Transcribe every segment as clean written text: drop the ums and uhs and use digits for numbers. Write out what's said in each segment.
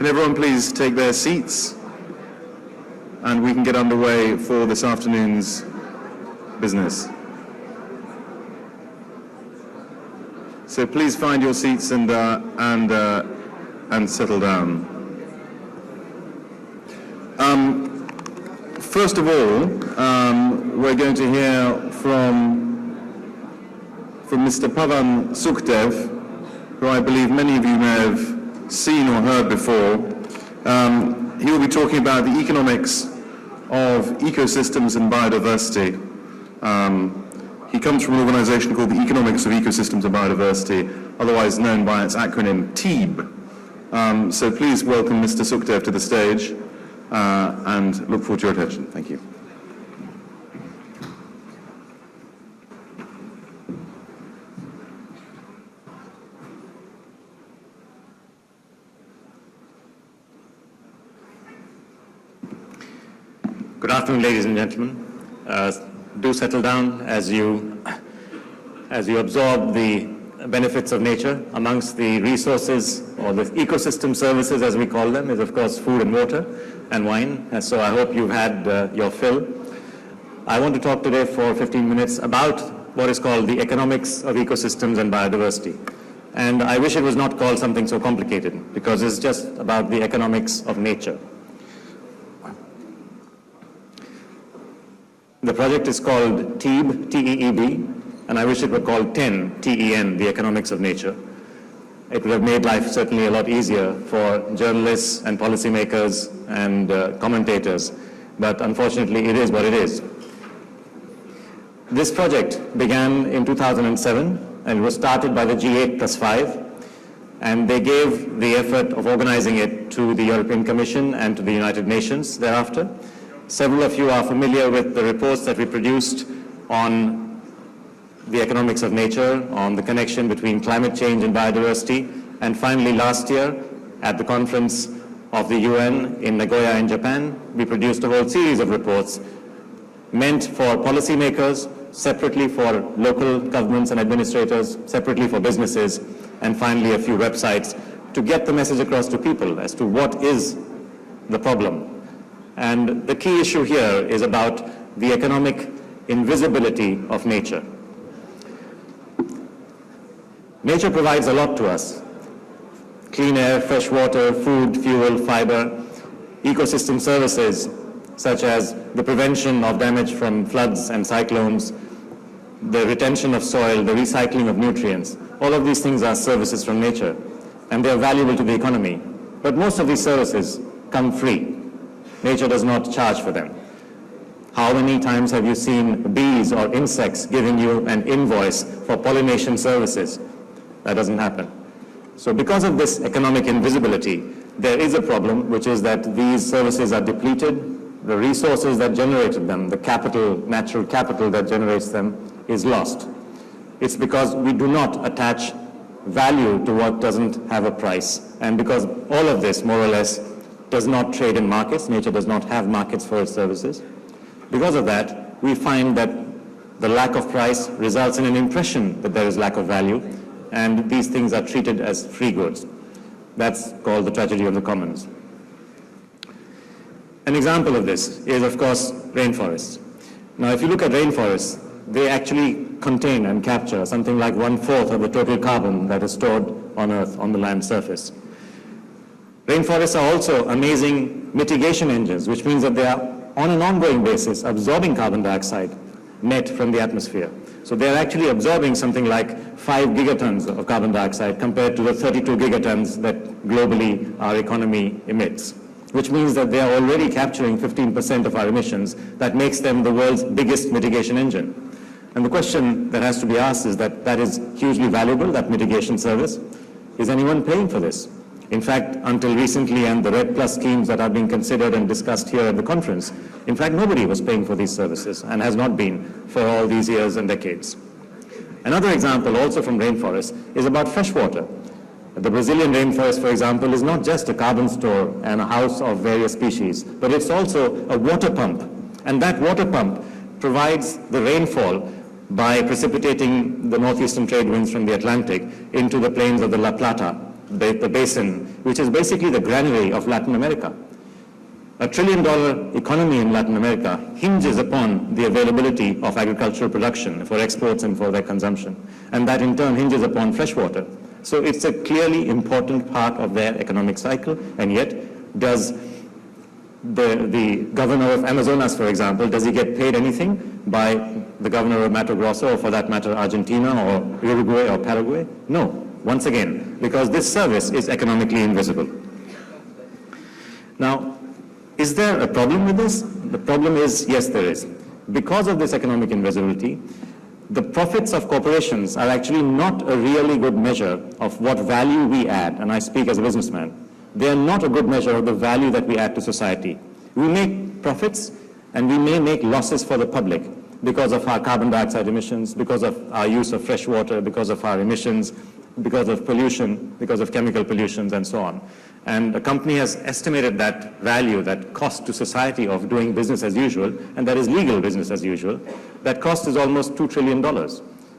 Can everyone please take their seats and we can get underway for this afternoon's business. So please find your seats and settle down. First of all, we're going to hear from Mr. Pavan Sukhdev, who I believe many of you may have seen or heard before. He will be talking about the economics of ecosystems and biodiversity. He comes from an organization called the Economics of Ecosystems and Biodiversity, otherwise known by its acronym TEEB. So please welcome Mr. Sukhdev to the stage and look forward to your attention. Thank you. Good afternoon, ladies and gentlemen. Do settle down as you absorb the benefits of nature. Amongst the resources, or the ecosystem services as we call them, is of course food and water and wine. And so I hope you've had your fill. I want to talk today for 15 minutes about what is called the economics of ecosystems and biodiversity. And I wish it was not called something so complicated, because it's just about the economics of nature. The project is called TEEB, T-E-E-B, and I wish it were called TEN, T-E-N, the economics of nature. It would have made life certainly a lot easier for journalists and policymakers and commentators, but unfortunately it is what it is. This project began in 2007, and it was started by the G8+5, and they gave the effort of organizing it to the European Commission and to the United Nations thereafter. Several of you are familiar with the reports that we produced on the economics of nature, on the connection between climate change and biodiversity. And finally, last year, at the conference of the UN in Nagoya in Japan, we produced a whole series of reports meant for policymakers, separately for local governments and administrators, separately for businesses, and finally a few websites to get the message across to people as to what is the problem. And the key issue here is about the economic invisibility of nature. Nature provides a lot to us: clean air, fresh water, food, fuel, fiber, ecosystem services such as the prevention of damage from floods and cyclones, the retention of soil, the recycling of nutrients. All of these things are services from nature, and they are valuable to the economy. But most of these services come free. Nature does not charge for them. How many times have you seen bees or insects giving you an invoice for pollination services? That doesn't happen. So because of this economic invisibility, there is a problem, which is that these services are depleted. The resources that generated them, the capital, natural capital that generates them, is lost. It's because we do not attach value to what doesn't have a price. And because all of this, more or less, does not trade in markets. Nature does not have markets for its services. Because of that, we find that the lack of price results in an impression that there is lack of value, and these things are treated as free goods. That's called the tragedy of the commons. An example of this is, of course, rainforests. Now, if you look at rainforests, they actually contain and capture something like 1/4 of the total carbon that is stored on Earth, on the land surface. Rainforests are also amazing mitigation engines, which means that they are on an ongoing basis absorbing carbon dioxide net from the atmosphere. So they are actually absorbing something like 5 gigatons of carbon dioxide compared to the 32 gigatons that globally our economy emits, which means that they are already capturing 15% of our emissions. That makes them the world's biggest mitigation engine. And the question that has to be asked is that is hugely valuable, that mitigation service. Is anyone paying for this? In fact, until recently, and the RED Plus schemes that are being considered and discussed here at the conference, in fact, nobody was paying for these services and has not been for all these years and decades. Another example, also from rainforests, is about fresh water. The Brazilian rainforest, for example, is not just a carbon store and a house of various species, but it's also a water pump. And that water pump provides the rainfall by precipitating the northeastern trade winds from the Atlantic into the plains of the La Plata the basin, which is basically the granary of Latin America. A $1 trillion economy in Latin America hinges upon the availability of agricultural production for exports and for their consumption. And that in turn hinges upon freshwater. So it's a clearly important part of their economic cycle, and yet does the governor of Amazonas, for example, does he get paid anything by the governor of Mato Grosso, or for that matter Argentina or Uruguay or Paraguay? No, once again, because this service is economically invisible. Now, is there a problem with this? The problem is, yes, there is. Because of this economic invisibility, the profits of corporations are actually not a really good measure of what value we add, and I speak as a businessman. They are not a good measure of the value that we add to society. We make profits and we may make losses for the public because of our carbon dioxide emissions, because of our use of fresh water, because of our emissions, because of pollution, because of chemical pollutions and so on. And a company has estimated that value, that cost to society of doing business as usual, and that is legal business as usual, that cost is almost $2 trillion.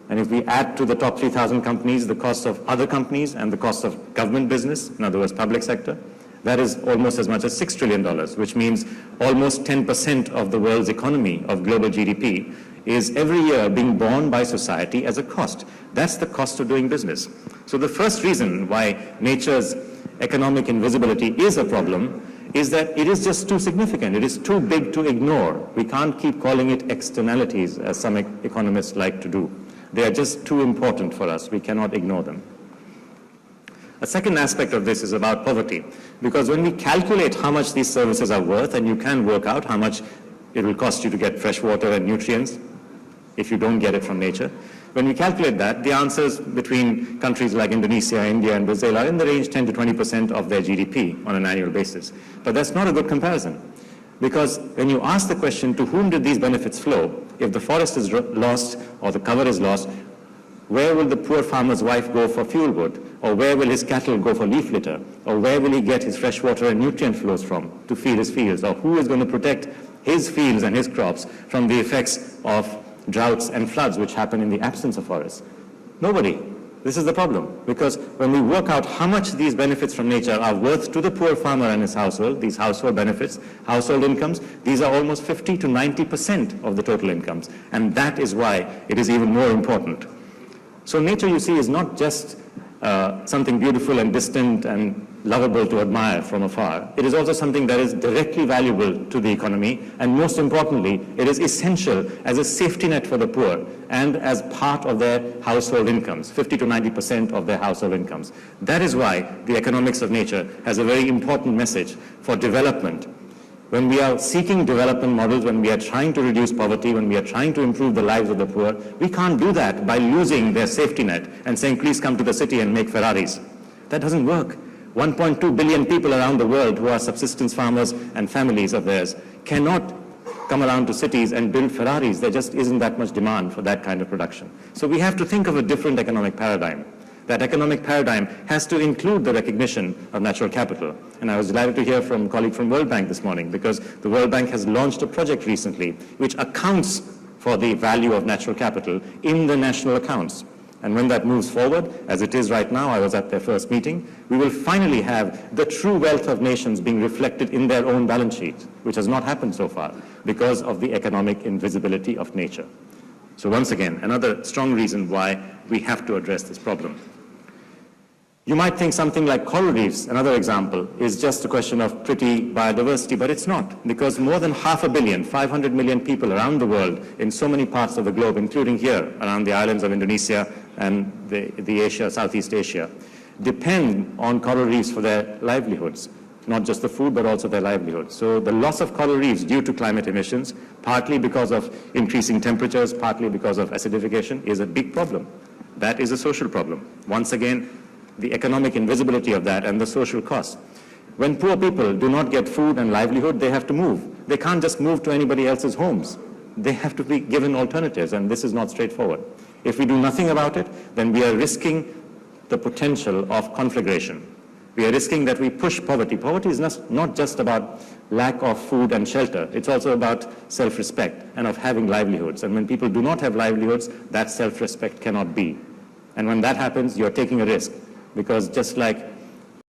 And if we add to the top 3,000 companies the cost of other companies and the cost of government business, in other words, public sector, that is almost as much as $6 trillion, which means almost 10% of the world's economy, of global GDP, is every year being borne by society as a cost. That's the cost of doing business. So the first reason why nature's economic invisibility is a problem is that it is just too significant. It is too big to ignore. We can't keep calling it externalities, as some economists like to do. They are just too important for us. We cannot ignore them. A second aspect of this is about poverty, because when we calculate how much these services are worth, and you can work out how much it will cost you to get fresh water and nutrients if you don't get it from nature, when we calculate that, the answers between countries like Indonesia, India, and Brazil are in the range 10 to 20% of their GDP on an annual basis. But that's not a good comparison, because when you ask the question, to whom did these benefits flow? If the forest is lost or the cover is lost, where will the poor farmer's wife go for fuel wood? Or where will his cattle go for leaf litter? Or where will he get his fresh water and nutrient flows from to feed his fields? Or who is going to protect his fields and his crops from the effects of droughts and floods which happen in the absence of forests? Nobody. This is the problem, because when we work out how much these benefits from nature are worth to the poor farmer and his household, these household benefits, household incomes, these are almost 50 to 90% of the total incomes. And that is why it is even more important. So nature, you see, is not just something beautiful and distant and lovable to admire from afar. It is also something that is directly valuable to the economy, and most importantly, it is essential as a safety net for the poor and as part of their household incomes, 50 to 90% of their household incomes. That is why the economics of nature has a very important message for development. When we are seeking development models, when we are trying to reduce poverty, when we are trying to improve the lives of the poor, we can't do that by losing their safety net and saying, please come to the city and make Ferraris. That doesn't work. 1.2 billion people around the world who are subsistence farmers and families of theirs cannot come around to cities and build Ferraris. There just isn't that much demand for that kind of production. So we have to think of a different economic paradigm. That economic paradigm has to include the recognition of natural capital. And I was delighted to hear from a colleague from World Bank this morning, because the World Bank has launched a project recently which accounts for the value of natural capital in the national accounts. And when that moves forward, as it is right now, I was at their first meeting, we will finally have the true wealth of nations being reflected in their own balance sheets, which has not happened so far because of the economic invisibility of nature. So once again, another strong reason why we have to address this problem. You might think something like coral reefs, another example, is just a question of pretty biodiversity, but it's not, because more than 500 million, 500 million people around the world in so many parts of the globe, including here around the islands of Indonesia and the Asia, Southeast Asia, depend on coral reefs for their livelihoods, not just the food, but also their livelihoods. So the loss of coral reefs due to climate emissions, partly because of increasing temperatures, partly because of acidification, is a big problem. That is a social problem. Once again, the economic invisibility of that and the social cost. When poor people do not get food and livelihood, they have to move. They can't just move to anybody else's homes. They have to be given alternatives, and this is not straightforward. If we do nothing about it, then we are risking the potential of conflagration. We are risking that we push poverty. Poverty is not just about lack of food and shelter. It's also about self-respect and of having livelihoods. And when people do not have livelihoods, that self-respect cannot be. And when that happens, you're taking a risk. Because just like